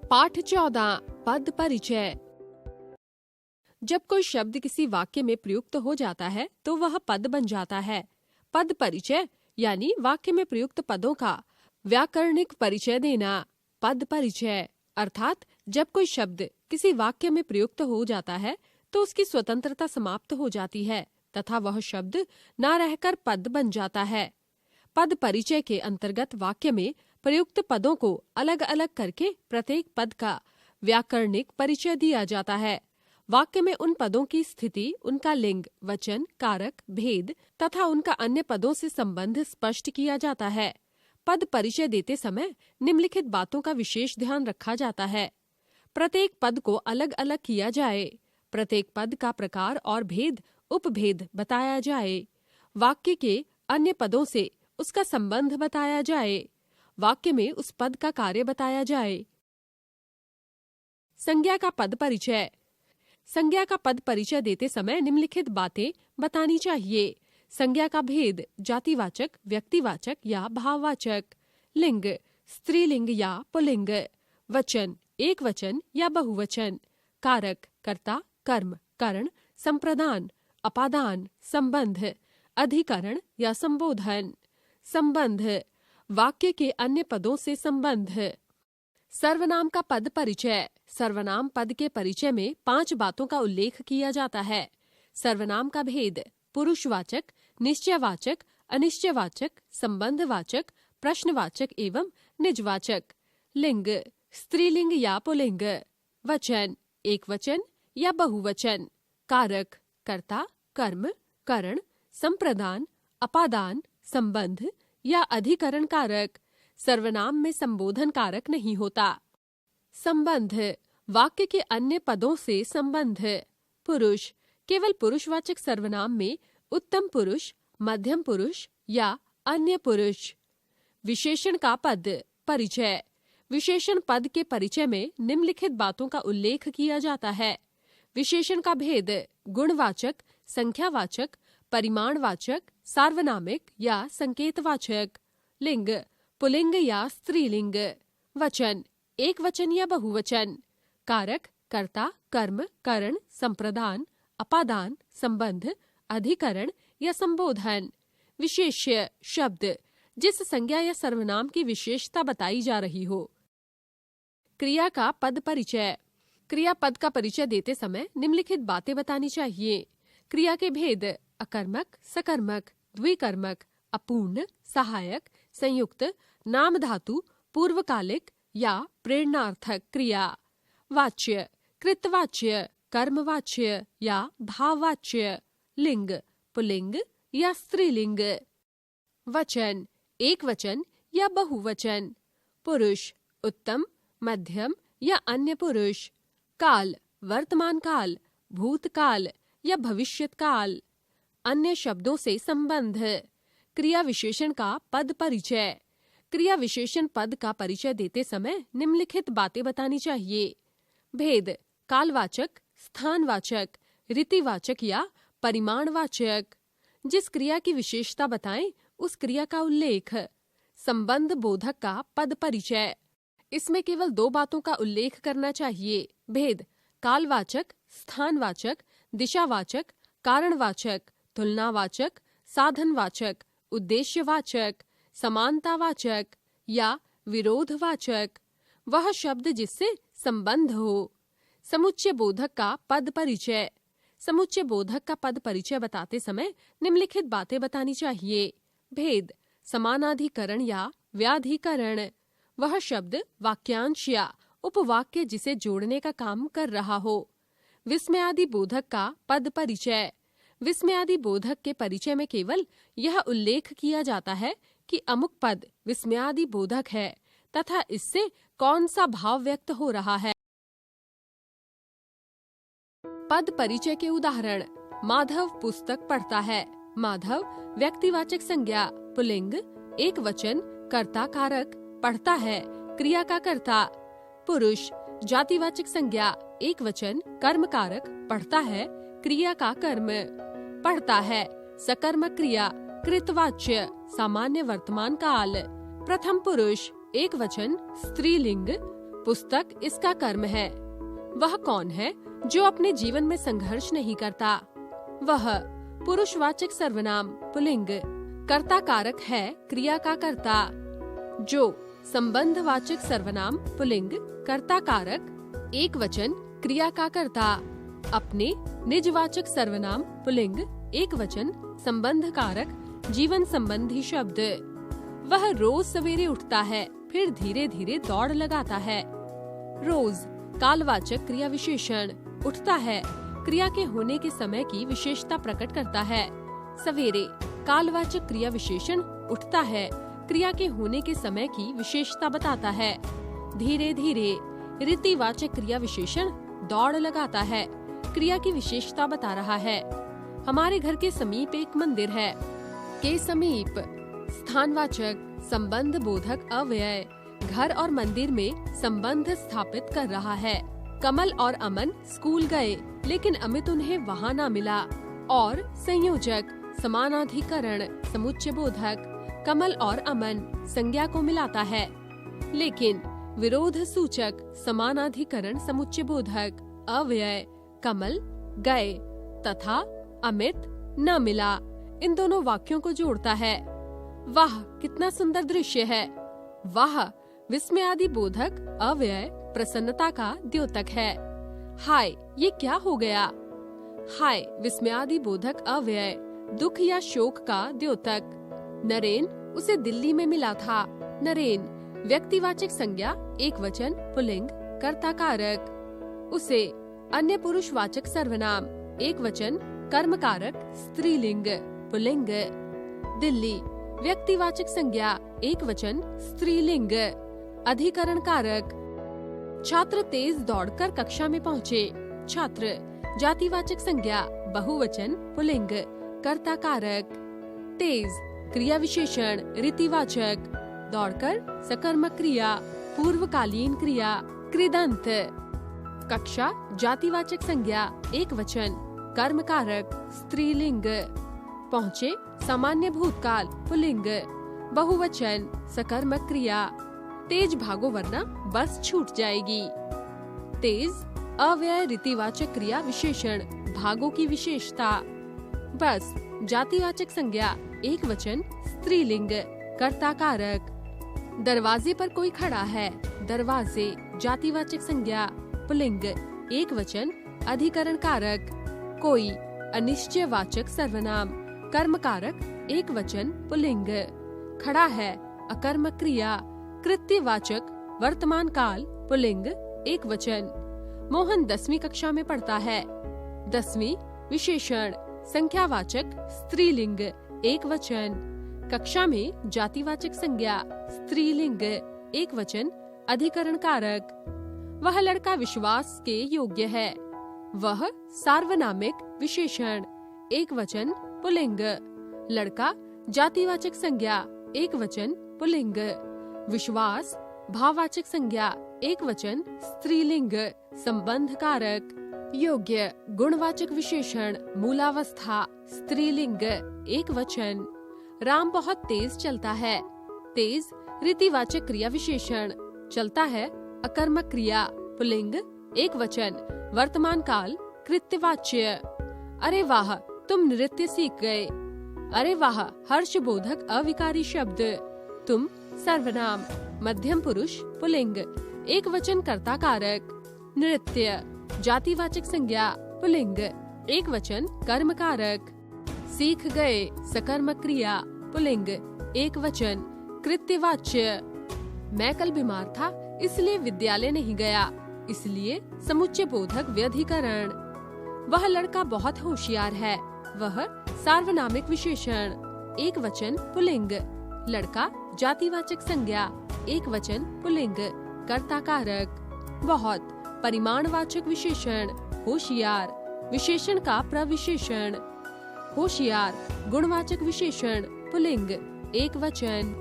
पाठ 14 पद परिचय। जब कोई शब्द किसी वाक्य में प्रयुक्त हो जाता है तो वह पद बन जाता है। पद परिचय यानी वाक्य में प्रयुक्त पदों का व्याकरणिक परिचय देना। पद परिचय अर्थात जब कोई शब्द किसी वाक्य में प्रयुक्त हो जाता है तो उसकी स्वतंत्रता समाप्त हो जाती है तथा वह शब्द न रहकर पद बन जाता है। पद परिचय के अंतर्गत वाक्य में प्रयुक्त पदों को अलग अलग करके प्रत्येक पद का व्याकरणिक परिचय दिया जाता है। वाक्य में उन पदों की स्थिति, उनका लिंग, वचन, कारक, भेद तथा उनका अन्य पदों से संबंध स्पष्ट किया जाता है। पद परिचय देते समय निम्नलिखित बातों का विशेष ध्यान रखा जाता है। प्रत्येक पद को अलग अलग किया जाए। प्रत्येक पद का प्रकार और भेद, उपभेद बताया जाए। वाक्य के अन्य पदों से उसका संबंध बताया जाए। वाक्य में उस पद का कार्य बताया जाए। संज्ञा का पद परिचय। संज्ञा का पद परिचय देते समय निम्नलिखित बातें बतानी चाहिए। संज्ञा का भेद, जातिवाचक, व्यक्तिवाचक या भाववाचक। लिंग, स्त्रीलिंग या पुल्लिंग। वचन, एक वचन या बहुवचन। कारक, कर्ता, कर्म, करण, संप्रदान, अपादान, संबंध, अधिकरण या संबोधन। संबंध, वाक्य के अन्य पदों से संबंध। सर्वनाम का पद परिचय। सर्वनाम पद के परिचय में 5 बातों का उल्लेख किया जाता है। सर्वनाम का भेद, पुरुषवाचक, निश्चयवाचक, अनिश्चयवाचक, संबंधवाचक, प्रश्नवाचक एवं निजवाचक। लिंग, स्त्रीलिंग या पुल्लिंग। वचन, एक वचन या बहुवचन। कारक, कर्ता, कर्म, करण, संप्रदान, अपादान, संबंध या अधिकरण कारक। सर्वनाम में संबोधन कारक नहीं होता। संबंध, वाक्य के अन्य पदों से संबंध। पुरुष, केवल पुरुषवाचक सर्वनाम में उत्तम पुरुष, मध्यम पुरुष या अन्य पुरुष। विशेषण का पद परिचय। विशेषण पद के परिचय में निम्नलिखित बातों का उल्लेख किया जाता है। विशेषण का भेद, गुणवाचक, संख्यावाचक, परिमाणवाचक, सार्वनामिक या संकेतवाचक। लिंग, पुल्लिंग या स्त्रीलिंग। वचन, एक वचन या बहुवचन। कारक, कर्ता, कर्म, करण, संप्रदान, अपादान, संबंध, अधिकरण या संबोधन। विशेष्य शब्द, जिस संज्ञा या सर्वनाम की विशेषता बताई जा रही हो। क्रिया का पद परिचय। क्रिया पद का परिचय देते समय निम्नलिखित बातें बतानी चाहिए। क्रिया के भेद, अकर्मक, सकर्मक, द्विकर्मक, अपूर्ण, सहायक, संयुक्त, नाम धातु, पूर्वकालिक या प्रेरणार्थक क्रिया। वाच्य, कृतवाच्य, कर्मवाच्य या भाववाच्य। लिंग, पुल्लिंग या स्त्रीलिंग। वचन, एक वचन या बहुवचन। पुरुष, उत्तम, मध्यम या अन्य पुरुष। काल, वर्तमान काल, भूतकाल या भविष्यत काल। अन्य शब्दों से संबंध। क्रिया विशेषण का पद परिचय। क्रिया विशेषण पद का परिचय देते समय निम्नलिखित बातें बतानी चाहिए। भेद, कालवाचक, स्थानवाचक, रीतिवाचक या परिमाणवाचक। जिस क्रिया की विशेषता बताएं उस क्रिया का उल्लेख। संबंध बोधक का पद परिचय। इसमें केवल 2 बातों का उल्लेख करना चाहिए। भेद, कालवाचक, स्थानवाचक, दिशावाचक, कारणवाचक, तुलनावाचक, साधनवाचक, उद्देश्यवाचक, समानतावाचक या विरोधवाचक। वह शब्द जिससे संबंध हो। समुच्चय बोधक का पद परिचय। समुच्चय बोधक का पद परिचय बताते समय निम्नलिखित बातें बतानी चाहिए। भेद, समानाधिकरण या व्याधिकरण। वह शब्द वाक्यांश या उपवाक्य जिसे जोड़ने का काम कर रहा हो। विस्मयादि बोधक का पद परिचय। विस्मयादि बोधक के परिचय में केवल यह उल्लेख किया जाता है कि अमुक पद विस्मयादि बोधक है तथा इससे कौन सा भाव व्यक्त हो रहा है। पद परिचय के उदाहरण। माधव पुस्तक पढ़ता है। माधव व्यक्तिवाचक संज्ञा, पुल्लिंग, एक वचन, कर्ता कारक, पढ़ता है, क्रिया का कर्ता। पुरुष, जातिवाचक संज्ञा, एक वचन, कर्म कारक, पढ़ता है, क्रिया का कर्म। पढ़ता है, सकर्मक क्रिया, कृतवाच्य, सामान्य वर्तमान काल। प्रथम पुरुष, एक वचन, स्त्रीलिंग, पुस्तक इसका कर्म है। वह कौन है जो अपने जीवन में संघर्ष नहीं करता? वह पुरुषवाचक सर्वनाम पुल्लिंग कर्ता कारक है क्रिया का कर्ता। जो संबंधवाचक सर्वनाम पुल्लिंग कर्ता कारक एक वचन क्रिया का कर्ता। अपने निजवाचक सर्वनाम पुल्लिंग एक वचन संबंध कारक जीवन संबंधी शब्द। वह रोज सवेरे उठता है, फिर धीरे धीरे दौड़ लगाता है। रोज कालवाचक क्रिया विशेषण उठता है क्रिया के होने के समय की विशेषता प्रकट करता है। सवेरे कालवाचक क्रिया विशेषण उठता है क्रिया के होने के समय की विशेषता बताता है। धीरे धीरे रीतिवाचक क्रिया विशेषण दौड़ लगाता है क्रिया की विशेषता बता रहा है। हमारे घर के समीप एक मंदिर है। के समीप स्थानवाचक संबंध बोधक अव्यय घर और मंदिर में संबंध स्थापित कर रहा है। कमल और अमन स्कूल गए, लेकिन अमित उन्हें वहाँ न मिला। और संयोजक समानाधिकरण समुच्चय बोधक कमल और अमन संज्ञा को मिलाता है, लेकिन विरोध सूचक समानाधिकरण समुच्चय बोधक अव्यय कमल गए तथा अमित न मिला इन दोनों वाक्यों को जोड़ता है। वाह कितना सुंदर दृश्य है। वाह विस्मयादि बोधक अव्यय प्रसन्नता का द्योतक है। हाय ये क्या हो गया? हाय विस्मयादि बोधक अव्यय दुख या शोक का द्योतक। नरेन उसे दिल्ली में मिला था। नरेन व्यक्तिवाचक संज्ञा एक वचन पुल्लिंग कर्ता कारक। उसे अन्य पुरुषवाचक सर्वनाम एक वचन कर्म कारक स्त्रीलिंग पुल्लिंग। दिल्ली व्यक्तिवाचक संज्ञा एक वचन स्त्रीलिंग अधिकरण कारक। छात्र तेज दौड़कर कक्षा में पहुँचे। छात्र जातिवाचक संज्ञा बहुवचन पुल्लिंग कर्ता कारक। तेज क्रिया विशेषण रीतिवाचक दौड़कर सकर्मक क्रिया पूर्वकालीन क्रिया कृदंत। कक्षा जातिवाचक संज्ञा एक वचन कर्म कारक स्त्रीलिंग। पहुँचे सामान्य भूतकाल पुल्लिंग बहुवचन सकर्मक क्रिया। तेज भागो वरना बस छूट जाएगी। तेज अव्यय रीतिवाचक क्रिया विशेषण भागो की विशेषता। बस जातिवाचक संज्ञा एक वचन स्त्रीलिंग कर्ता कारक। दरवाजे पर कोई खड़ा है। दरवाजे जातिवाचक संज्ञा पुल्लिंग एक वचन अधिकरण कारक। कोई अनिश्चयवाचक सर्वनाम कर्म कारक एक वचन पुल्लिंग। खड़ा है अकर्मक क्रिया कृत्यवाचक वर्तमान काल पुल्लिंग एक वचन। मोहन 10वीं कक्षा में पढ़ता है। 10वीं विशेषण संख्यावाचक स्त्रीलिंग एक वचन। कक्षा में जातिवाचक संज्ञा स्त्रीलिंग एक वचन अधिकरण कारक। वह लड़का विश्वास के योग्य है। वह सार्वनामिक विशेषण एक वचन पुल्लिंग। लड़का जातिवाचक संज्ञा एक वचन पुल्लिंग। विश्वास भाववाचक संज्ञा एक वचन स्त्रीलिंग संबंध कारक। योग्य गुणवाचक विशेषण मूलावस्था स्त्रीलिंग एक वचन। राम बहुत तेज चलता है। तेज रीतिवाचक क्रिया विशेषण चलता है अकर्मक क्रिया पुल्लिंग एक वचन वर्तमान काल कृत्यवाच्य। अरे वाह तुम नृत्य सीख गए। अरे वाह हर्षबोधक अविकारी शब्द। तुम सर्वनाम मध्यम पुरुष पुल्लिंग एक वचन कर्ता कारक। नृत्य जातिवाचक संज्ञा पुल्लिंग एक वचन कर्म कारक। सीख गए सकर्मक क्रिया पुल्लिंग एक वचन कृत्यवाच्य। मैं कल बीमार था इसलिए विद्यालय नहीं गया, इसलिए समुच्चय बोधक व्यधिकरण। वह लड़का बहुत होशियार है। वह सार्वनामिक विशेषण एक वचन पुल्लिंग। लड़का जातिवाचक संज्ञा एक वचन पुल्लिंग कर्ता कारक। बहुत परिमाणवाचक विशेषण होशियार विशेषण का प्रविशेषण। होशियार गुणवाचक विशेषण पुल्लिंग एक वचन।